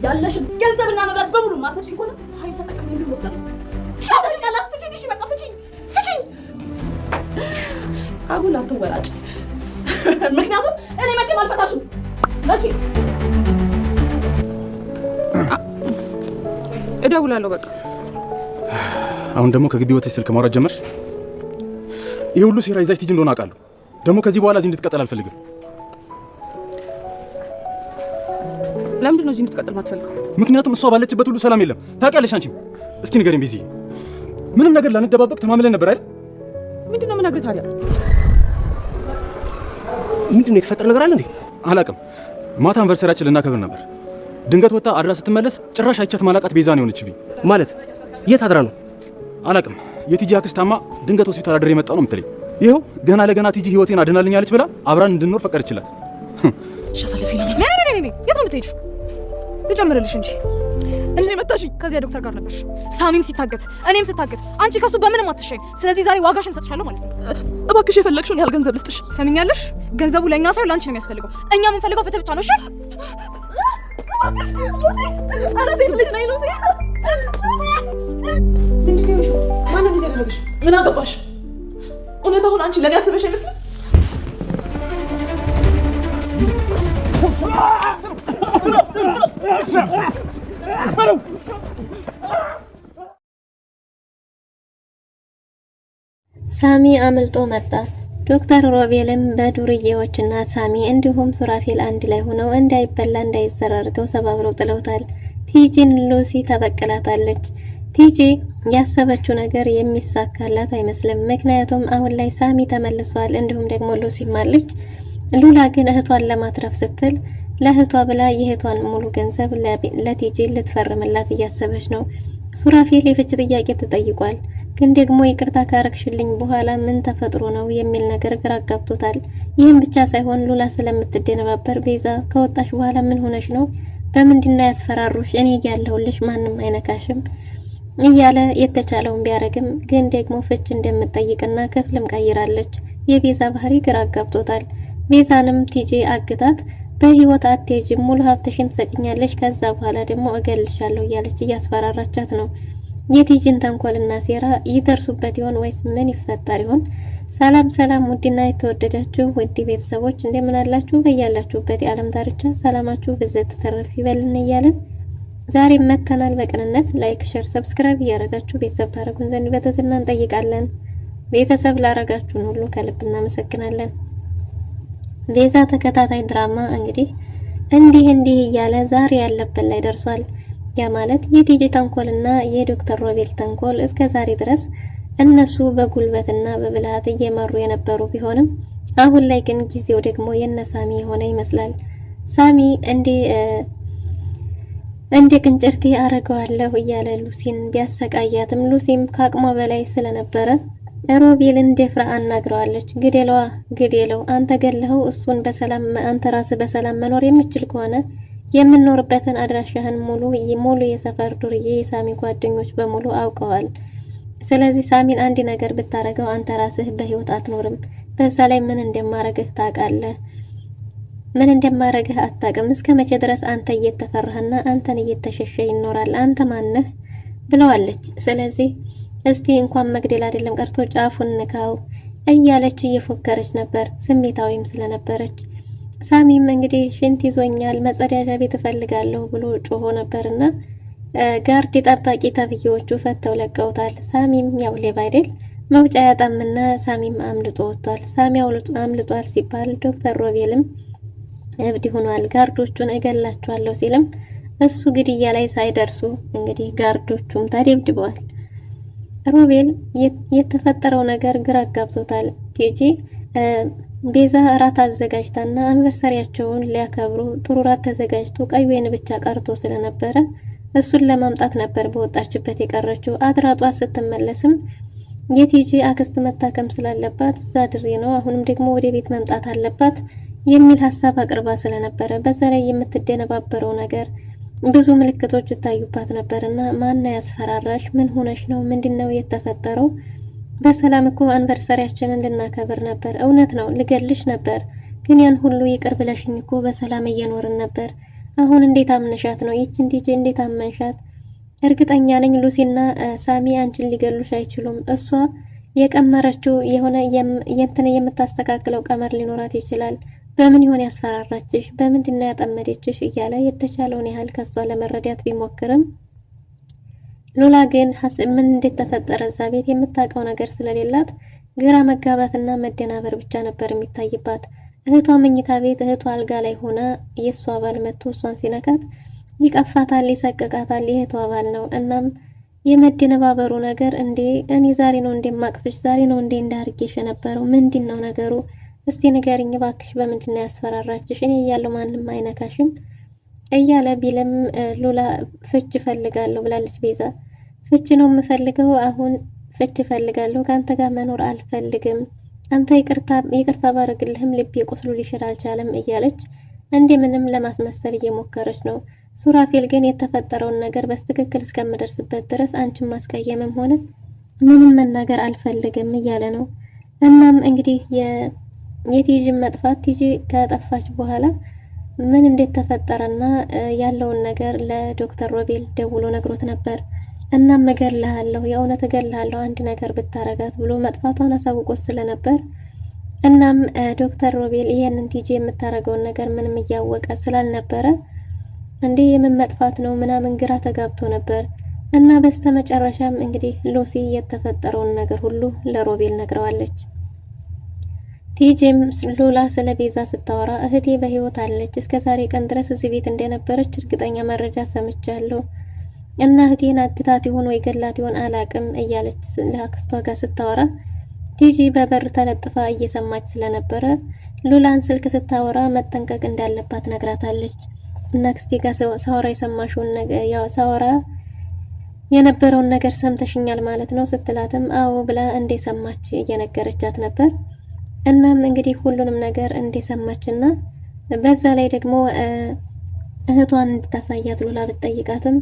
ያለሽ ገንዘብና ንብረት በሙሉ ማሰጪ እንኳን አይ ተጠቅም ይሉ ወስዳ ሻታሽ ያላ ፍቺኝ እሺ በቃ ፍቺኝ አጉል አትወራጭ ምክንያቱም እኔ መቼም አልፈታሽም መቼ እደውላለሁ በቃ አሁን ደግሞ ከግቢ ወጥተሽ ስልክ ማውራት ጀመርሽ ይሄ ሁሉ ሴራ ይዛሽ ትጂ እንደሆነ አውቃለሁ ደግሞ ከዚህ በኋላ እዚህ እንድትቀጥል አልፈልግም ለምንድን ነው እዚህ እንድትቀጥል ማትፈልገው ምክንያቱም እሷ ባለችበት ሁሉ ሰላም የለም ታውቂያለሽ አንቺ እስኪ ንገሪኝ ቢዚ ምንም ነገር ላንደባበቅ ተማምለን ነበር አይደል ምንድን ነው የምነግርህ ታዲያ ምንድን ነው የተፈጠረ ነገር አለ እንዴ አላውቅም ማታ አንቨርሰሪያችን ልናከብር ነበር ድንገት ወጣ አድራ ስትመለስ ጭራሽ አይቻት ማላቃት ቤዛ ነው የሆነችብኝ ማለት የት አድራ ነው አላውቅም የቲጂ አክስታማ ድንገት ሆስፒታል አድሬ የመጣው ነው የምትለኝ ይኸው ገና ለገና ቲጂ ህይወቴን አድናልኛለች ብላ አብራን እንድንኖር ፈቀደችላት ሻሳለፊና ነይ የት ነው የምትሄጂው ልጨምርልሽ እንጂ እንዴ መጣሽኝ ከዚያ ዶክተር ጋር ነበርሽ ሳሚም ሲታገት እኔም ስታገት አንቺ ከሱ በምንም አትሸኝ ስለዚህ ዛሬ ዋጋሽን ሰጥሻለሁ ማለት ነው እባክሽ የፈለግሽውን ያህል ገንዘብ ልስጥሽ ሰሚኛለሽ ገንዘቡ ለኛ ሳይሆን ላንቺ ነው የሚያስፈልገው እኛ ምን ፈልገው ፍትህ ብቻ ነው እሺ አረ ሴት ልጅ ነኝ ሉሲ እንዴ ማን እንደዚህ ያደረግሽ ምን አገባሽ እውነታውን አንቺ ለኔ ያሰበሽ አይመስልም ሳሚ አምልጦ መጣ ዶክተር ሮቤልም በዱርዬዎችና ሳሚ እንዲሁም ሱራፌል አንድ ላይ ሆነው እንዳይበላ እንዳይዘራርገው ሰባብረው ጥለውታል ቲጂን ሉሲ ተበቅላታለች ቲጂ ያሰበችው ነገር የሚሳካላት አይመስልም ምክንያቱም አሁን ላይ ሳሚ ተመልሷል እንዲሁም ደግሞ ሉሲ ማለች ሉላ ግን እህቷን ለማትረፍ ስትል ለእህቷ ብላ የእህቷን ሙሉ ገንዘብ ለቲጂ ልትፈርምላት እያሰበች ነው ሱራፌል የፍች ጥያቄ ተጠይቋል ግን ደግሞ ይቅርታ ካረክሽልኝ በኋላ ምን ተፈጥሮ ነው የሚል ነገር ግራ አጋብቶታል ይህም ብቻ ሳይሆን ሉላ ስለምትደነባበር ቤዛ ከወጣሽ በኋላ ምን ሆነሽ ነው በምንድነው ያስፈራሩሽ እኔ ያለሁልሽ ማንም አይነካሽም እያለ የተቻለውን ቢያረግም ግን ደግሞ ፍች እንደምትጠይቅና ክፍልም ቀይራለች የቤዛ ባህሪ ግራ አጋብቶታል ቤዛንም ቲጂ አግታት በህይወት አትሄጂም ሙሉ ሀብትሽን ትሰጪኛለሽ ከዛ በኋላ ደግሞ እገልሻለሁ እያለች እያስፈራራቻት ነው የቲጂን ተንኮልና ሴራ ይደርሱበት ይሆን ወይስ ምን ይፈጠር ይሆን ሰላም ሰላም ውድና የተወደዳችሁ ውድ ቤተሰቦች እንደምን አላችሁ በያላችሁበት የዓለም ዳርቻ ሰላማችሁ ብዝት ተረፍ ይበልን እያልን ዛሬ መተናል በቅንነት ላይክ ሼር ሰብስክራይብ እያደረጋችሁ ቤተሰብ ታረጉን ዘንድ በትህትና እንጠይቃለን ቤተሰብ ላረጋችሁን ሁሉ ከልብ እናመሰግናለን ቤዛ ተከታታይ ድራማ እንግዲህ እንዲህ እያለ ዛሬ ያለበት ላይ ደርሷል ያ ማለት የቲጂ ተንኮልና የዶክተር ሮቤል ተንኮል እስከ ዛሬ ድረስ እነሱ በጉልበትና በብልሃት እየመሩ የነበሩ ቢሆንም አሁን ላይ ግን ጊዜው ደግሞ የነሳሚ የሆነ ይመስላል ሳሚ እንደ ቅንጭርቴ አረጋዋለሁ እያለ ሉሲን ቢያሰቃያትም ሉሲም ከአቅሟ በላይ ስለነበረ ሮቤልን ደፍራ አናግረዋለች ግዴለው አንተ ገለኸው እሱን በሰላም አንተ ራስህ በሰላም መኖር የምትችል ከሆነ የምንኖርበትን አድራሻህን ሙሉ የሰፈር ዱርዬ የሳሚ ጓደኞች በሙሉ አውቀዋል ስለዚህ ሳሚን አንድ ነገር ብታረገው አንተ ራስህ በህይወት አትኖርም በዛ ላይ ምን እንደማረግህ ታውቃለህ ምን እንደማረግህ አታውቅም እስከ መቼ ድረስ አንተ እየተፈራህና አንተን እየተሸሸ ይኖራል አንተ ማነህ ብለዋለች ስለዚህ እስቲ እንኳን መግደል አይደለም ቀርቶ ጫፉን ንካው እያለች እየፎከረች ነበር ስሜታዊም ስለነበረች ሳሚም እንግዲህ ሽንት ይዞኛል መጸዳጃ ቤት እፈልጋለሁ ብሎ ጮሆ ነበርና ጋርድ ጠባቂ ተብዬዎቹ ፈተው ለቀውታል ሳሚም ያው ሌባ አይደል መውጫ ያጣምና ሳሚም አምልጦ ወጥቷል ሳሚ አምልጧል ሲባል ዶክተር ሮቤልም እብድ ሆኗል ጋርዶቹን እገላቸዋለሁ ሲልም እሱ ግድያ ላይ ሳይደርሱ እንግዲህ ጋርዶቹም ተደብድበዋል ሮቤል የተፈጠረው ነገር ግራ አጋብቶታል ቲጂ ቤዛ ራት አዘጋጅታና አንቨርሰሪያቸውን ሊያከብሩ ጥሩ ራት ተዘጋጅቶ ቀይ ወይን ብቻ ቀርቶ ስለነበረ እሱን ለማምጣት ነበር በወጣችበት የቀረችው አድራጧ ስትመለስም የቲጂ አክስት መታከም ስላለባት ዛድሬ ነው አሁንም ደግሞ ወደ ቤት መምጣት አለባት የሚል ሐሳብ አቅርባ ስለነበረ በዛ ላይ የምትደነባበረው ነገር ብዙ ምልክቶች ይታዩባት ነበርና ማን ያስፈራራሽ ምን ሆነሽ ነው ምንድነው የተፈጠረው በሰላም እኮ አንቨርሰሪያችንን ልናከብር ነበር እውነት ነው ልገልሽ ነበር ግን ያን ሁሉ ይቅር ብለሽኝ እኮ በሰላም እየኖርን ነበር አሁን እንዴት አምነሻት ነው? ይችን ቲጂ እንዴት አመንሻት? እርግጠኛ ነኝ ሉሲና ሳሚ አንቺን ሊገሉሽ አይችሉም። እሷ የቀመረችው የሆነ የምታስተካክለው ቀመር ሊኖራት ይችላል። በምን ይሆን ያስፈራራችሽ? በምንድን ነው ያጠመደችሽ? እያለ የተቻለውን ያህል ከሷ ለመረዳት ቢሞክርም ሉላ ግን ምን እንዴት ተፈጠረ እዛ ቤት የምታውቀው ነገር ስለሌላት ግራ መጋባትና መደናበር ብቻ ነበር የሚታይባት። እህቷ መኝታ ቤት እህቷ አልጋ ላይ ሆና የእሷ ባል መጥቶ እሷን ሲነካት ይቀፋታል፣ ይሰቅቃታል። የእህቷ ባል ነው። እናም የመደነባበሩ ነገር እንዴ እኔ ዛሬ ነው እንደማቅፍሽ፣ ዛሬ ነው እንዴ እንዳርጌሽ የነበረው፣ ምንድን ነው ነገሩ? እስቲ ንገሪኝ ባክሽ፣ በምንድን ነው ያስፈራራችሽ? እኔ እያለሁ ማንም አይነካሽም እያለ ቢለም ሉላ ፍች እፈልጋለሁ ብላለች ቤዛ። ፍች ነው የምፈልገው፣ አሁን ፍች እፈልጋለሁ፣ ከአንተ ጋር መኖር አልፈልግም፣ አንተ ይቅርታ ባረግልህም ልቤ ቁስሉ ሊሽር አልቻለም እያለች እንዴ ምንም ለማስመሰል እየሞከረች ነው። ሱራፌል ግን የተፈጠረውን ነገር በስትክክል እስከምደርስበት ድረስ አንቺን ማስቀየምም ሆነ ምንም መናገር አልፈልግም እያለ ነው። እናም እንግዲህ የቲጂን መጥፋት ቲጂ ከጠፋች በኋላ ምን እንዴት ተፈጠረና ያለውን ነገር ለዶክተር ሮቤል ደውሎ ነግሮት ነበር። እናም እገልሃለሁ፣ የእውነት እገልሃለሁ አንድ ነገር ብታረጋት ብሎ መጥፋቷን አሳውቆት ስለነበር እናም ዶክተር ሮቤል ይሄንን ቲጂ የምታረገውን ነገር ምንም እያወቀ ስላልነበረ እንዴ የምን መጥፋት ነው ምናምን ግራ ተጋብቶ ነበር። እና በስተመጨረሻም እንግዲህ ሉሲ የተፈጠረውን ነገር ሁሉ ለሮቤል ነግረዋለች። ቲጂም ሉላ ስለ ቤዛ ስታወራ እህቴ በህይወት አለች፣ እስከ ዛሬ ቀን ድረስ እዚህ ቤት እንደነበረች እርግጠኛ መረጃ ሰምቻለሁ እና እህቴን አግታት ይሆን ወይ ገላት ይሆን አላቅም እያለች ለአክስቷ ጋር ስታወራ ቲጂ በበር ተለጥፋ እየሰማች ስለነበረ ሉላን ስልክ ስታወራ መጠንቀቅ እንዳለባት ነግራታለች። እና አክስቴ ጋር ሳወራ የሰማሽውን ነገር ያው ሳወራ የነበረውን ነገር ሰምተሽኛል ማለት ነው ስትላትም አዎ ብላ እንደሰማች እየነገረቻት ነበር። እናም እንግዲህ ሁሉንም ነገር እንደሰማችና በዛ ላይ ደግሞ እህቷን እንድታሳያት ሉላ ብትጠይቃትም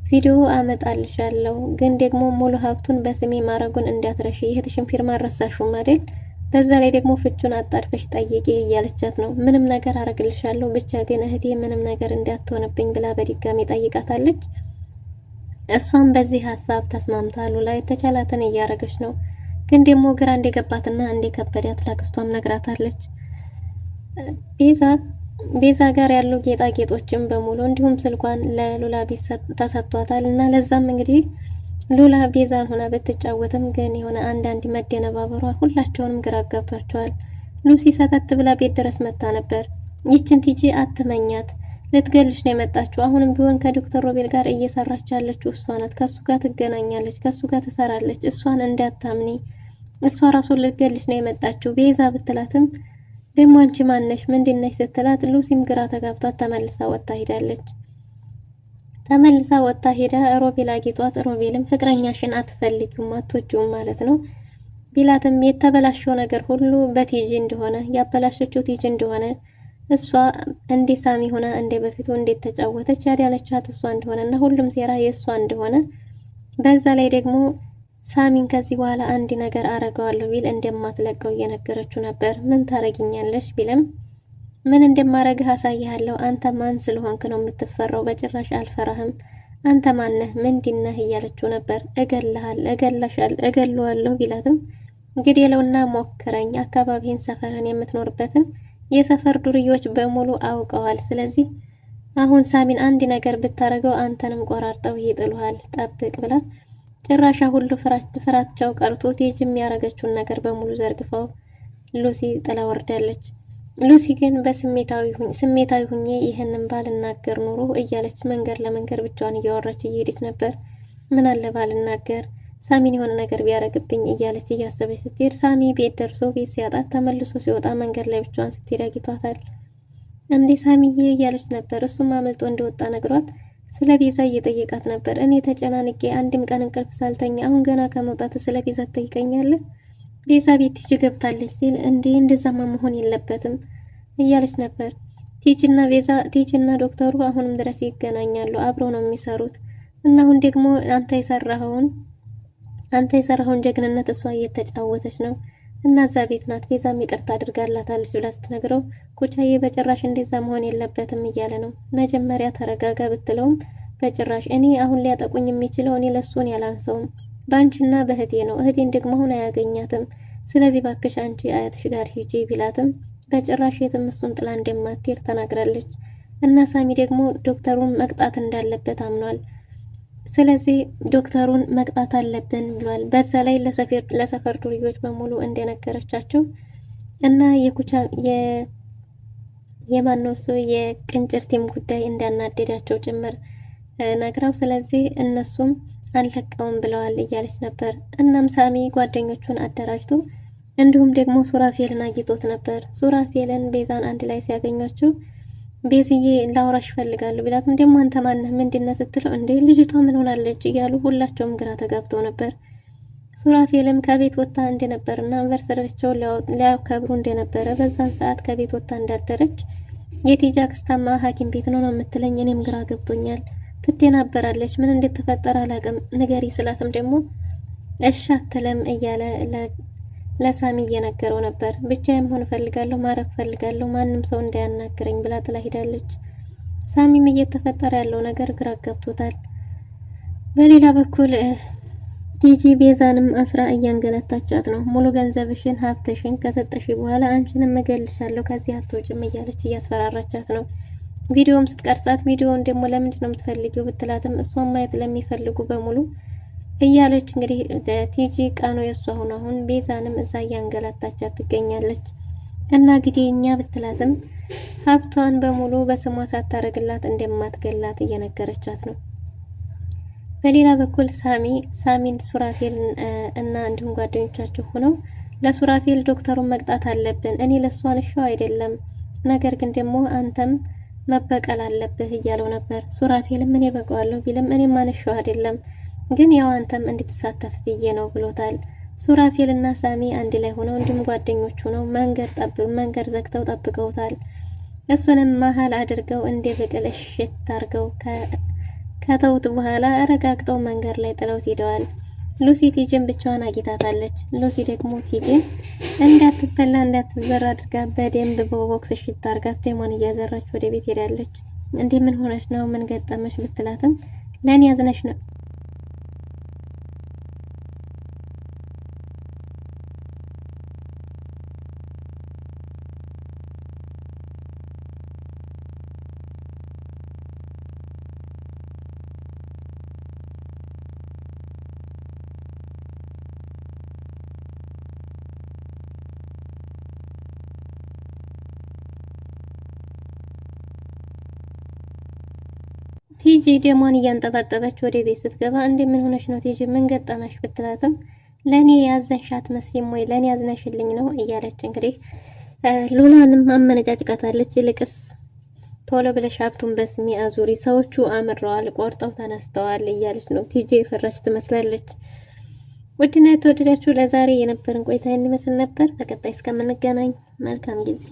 ቪዲዮ አመጣልሻለሁ ግን ደግሞ ሙሉ ሀብቱን በስሜ ማረጉን እንዳትረሺ፣ እህትሽን ፊርማ ረሳሽም አይደል? በዛ ላይ ደግሞ ፍቹን አጣድፈሽ ጠይቂ እያለቻት ነው። ምንም ነገር አረግልሻለሁ ብቻ ግን እህቴ ምንም ነገር እንዳትሆንብኝ ብላ በድጋሚ ጠይቃታለች። እሷም በዚህ ሀሳብ ተስማምታ ሉላ የተቻላትን እያረገች ነው። ግን ደግሞ ግራ እንደገባትና እንደከበዳት ለአክስቷም ነግራታለች። ቤዛ ጋር ያሉ ጌጣጌጦችን በሙሉ እንዲሁም ስልኳን ለሉላ ቤት ተሰጥቷታል። እና ለዛም እንግዲህ ሉላ ቤዛን ሆና ብትጫወትም ግን የሆነ አንዳንድ መደነባበሯ ሁላቸውንም ግራ አጋብቷቸዋል። ሉሲ ሰተት ብላ ቤት ድረስ መታ ነበር። ይችን ቲጂ አትመኛት፣ ልትገልሽ ነው የመጣችው። አሁንም ቢሆን ከዶክተር ሮቤል ጋር እየሰራች ያለችው እሷ ናት። ከሱ ጋር ትገናኛለች፣ ከሱ ጋር ትሰራለች። እሷን እንዳታምኒ፣ እሷ ራሱን ልትገልሽ ነው የመጣችው ቤዛ ብትላትም ደግሞ አንቺ ማነሽ ምንድነሽ ስትላት ሉሲም ግራ ተጋብቷት ተመልሳ ወጣ ሄዳለች። ተመልሳ ወጣ ሄዳ ሮቤል አጊጧት፣ ሮቤልም ፍቅረኛሽን አትፈልጊውም አትወጂውም ማለት ነው ቢላትም የተበላሸው ነገር ሁሉ በቲጂ እንደሆነ ያበላሸችው ቲጂ እንደሆነ እሷ እንደ ሳሚ ሆና እንደ በፊቱ እንዴት ተጫወተች ያዳነቻት እሷ እንደሆነና ሁሉም ሴራ የእሷ እንደሆነ በዛ ላይ ደግሞ ሳሚን ከዚህ በኋላ አንድ ነገር አረጋዋለሁ ቢል እንደማትለቀው እየነገረችው ነበር። ምን ታረጊኛለሽ ቢልም ምን እንደማረግህ አሳይሃለሁ፣ አንተ ማን ስለሆንክ ነው የምትፈራው? በጭራሽ አልፈራህም፣ አንተ ማነህ ምንድነህ እያለችው ነበር። እገለዋለሁ ቢላትም ግዴለውና ሞክረኝ፣ አካባቢህን ሰፈርን የምትኖርበትን የሰፈር ዱርዮች በሙሉ አውቀዋል። ስለዚህ አሁን ሳሚን አንድ ነገር ብታረገው አንተንም ቆራርጠው ይጥሉሃል፣ ጠብቅ ብላ ጭራሻ ሁሉ ፍራቻው ቀርቶ ቲጂ የሚያረገችውን ነገር በሙሉ ዘርግፈው ሉሲ ጥላ ወርዳለች። ሉሲ ግን ስሜታዊ ሁኜ ይህንን ባልናገር ኑሮ እያለች መንገድ ለመንገድ ብቻዋን እያወራች እየሄደች ነበር። ምን አለ ባልናገር ሳሚን የሆነ ነገር ቢያረግብኝ እያለች እያሰበች ስትሄድ ሳሚ ቤት ደርሶ ቤት ሲያጣት ተመልሶ ሲወጣ መንገድ ላይ ብቻዋን ስትሄድ አግኝቷታል። እንዴ ሳሚዬ እያለች ነበር። እሱም አመልጦ እንደወጣ ነግሯት ስለ ቤዛ እየጠየቃት ነበር። እኔ ተጨናንቄ አንድም ቀን እንቅልፍ ሳልተኛ አሁን ገና ከመውጣት ስለ ቤዛ ትጠይቀኛለህ? ቤዛ ቤት ቲጂ ገብታለች ሲል እንዴ እንደዛማ መሆን የለበትም እያለች ነበር። ቲጂና ዶክተሩ አሁንም ድረስ ይገናኛሉ፣ አብረው ነው የሚሰሩት። እና አሁን ደግሞ አንተ የሰራኸውን ጀግንነት እሷ እየተጫወተች ነው። እና እዛ ቤት ናት። ቤዛም ይቅርታ አድርጋላታለች ብላ ስትነግረው ኩቻዬ በጭራሽ እንደዛ መሆን የለበትም እያለ ነው። መጀመሪያ ተረጋጋ ብትለውም በጭራሽ እኔ አሁን ሊያጠቁኝ የሚችለው እኔ ለሱን ያላንሰውም በአንቺና በእህቴ ነው። እህቴን ደግሞ አሁን አያገኛትም። ስለዚህ ባክሽ አንቺ አያትሽ ጋር ሂጂ ቢላትም በጭራሽ የትም እሱን ጥላ እንደማትሄድ ተናግራለች። እና ሳሚ ደግሞ ዶክተሩን መቅጣት እንዳለበት አምኗል። ስለዚህ ዶክተሩን መቅጣት አለብን ብሏል። በዛ ላይ ለሰፈር ዱርዮች በሙሉ እንደነገረቻቸው እና የኩቻ የማነሱ የቅንጭርቲም ጉዳይ እንዳናደዳቸው ጭምር ነግራው፣ ስለዚህ እነሱም አንለቀውም ብለዋል እያለች ነበር። እናም ሳሚ ጓደኞቹን አደራጅቶ እንዲሁም ደግሞ ሱራፌልን አጊጦት ነበር። ሱራፌልን ቤዛን አንድ ላይ ሲያገኟቸው ቤዝዬ ላውራሽ ፈልጋለሁ ቢላትም ደግሞ አንተ ማነህ ምንድነው ስትለው እንዴ ልጅቷ ምን ሆናለች እያሉ ሁላቸውም ግራ ተጋብተው ነበር። ሱራፌልም ከቤት ወጣ እንደነበርና አንቨርሰሪያቸውን ሊያከብሩ እንደነበረ በዛን ሰዓት ከቤት ወጣ እንዳደረች የቲጂ አክስታማ ሐኪም ቤት ነው የምትለኝ እኔም ግራ ገብቶኛል ትደናበራለች ምን እንደተፈጠረ አላውቅም ንገሪ ስላትም ደግሞ እሺ አትልም እያለ ለሳሚ እየነገረው ነበር። ብቻዬን መሆን ፈልጋለሁ ማረፍ ፈልጋለሁ ማንም ሰው እንዳያናግረኝ ብላ ጥላ ሄዳለች። ሳሚም እየተፈጠረ ያለው ነገር ግራ ገብቶታል። በሌላ በኩል ቲጂ ቤዛንም አስራ እያንገላታቻት ነው። ሙሉ ገንዘብሽን ሀብትሽን ከሰጠሽ በኋላ አንቺንም እገልሻለሁ ከዚህ አትወጭም እያለች እያስፈራራቻት ነው። ቪዲዮም ስትቀርጻት ቪዲዮውን ደግሞ ለምንድን ነው የምትፈልጊው ብትላትም እሷን ማየት ለሚፈልጉ በሙሉ እያለች እንግዲህ ቲጂ ቀኑ የሷ ሆኖ አሁን ቤዛንም እዛ እያንገላታቻት ትገኛለች። እና እንግዲህ እኛ ብትላትም ሀብቷን በሙሉ በስሟ ሳታረግላት እንደማትገላት እየነገረቻት ነው። በሌላ በኩል ሳሚን ሱራፌል እና እንዲሁም ጓደኞቻቸው ሆነው ለሱራፌል ዶክተሩን መቅጣት አለብን እኔ ለሷ አንሻው አይደለም ነገር ግን ደግሞ አንተም መበቀል አለብህ እያለው ነበር። ሱራፌልም እኔ በቀዋለሁ ቢልም እኔ ማንሻው አይደለም ግን ያው አንተም እንድትሳተፍ ብዬ ነው ብሎታል። ሱራፌል እና ሳሚ አንድ ላይ ሆነው እንዲሁም ጓደኞቹ ሆነው መንገድ ዘግተው ጠብቀውታል። እሱንም መሀል አድርገው እንደ ብቅል እሽት አድርገው ከተውት በኋላ አረጋግጠው መንገድ ላይ ጥለውት ሄደዋል። ሉሲ ቲጂን ብቻዋን አግኝታታለች። ሉሲ ደግሞ ቲጂን እንዳትበላ እንዳትዘራ አድርጋ በደንብ በቦክስ እሽት አድርጋት ደሟን እያዘራች ወደ ቤት ሄዳለች። እንዴ ምን ሆነሽ ነው ምን ገጠመሽ ብትላትም ለኔ ያዝነሽ ነው ቲጂ ደሟን እያንጠባጠበች ወደ ቤት ስትገባ እንደምን ሆነሽ ነው ቲጂ ምን ገጠመሽ ብትላትም ለኔ ያዘንሻት መስይም ወይ ለኔ ያዝነሽልኝ ነው እያለች እንግዲህ ሉላንም አመነጫጭቃታለች። ይልቅስ ቶሎ ብለሽ ሀብቱን በስሜ አዙሪ ሰዎቹ አምረዋል ቆርጠው ተነስተዋል እያለች ነው። ቲጂ የፈራች ትመስላለች። ውድና የተወደዳችሁ ለዛሬ የነበረን ቆይታ ይመስል ነበር። በቀጣይ እስከምንገናኝ መልካም ጊዜ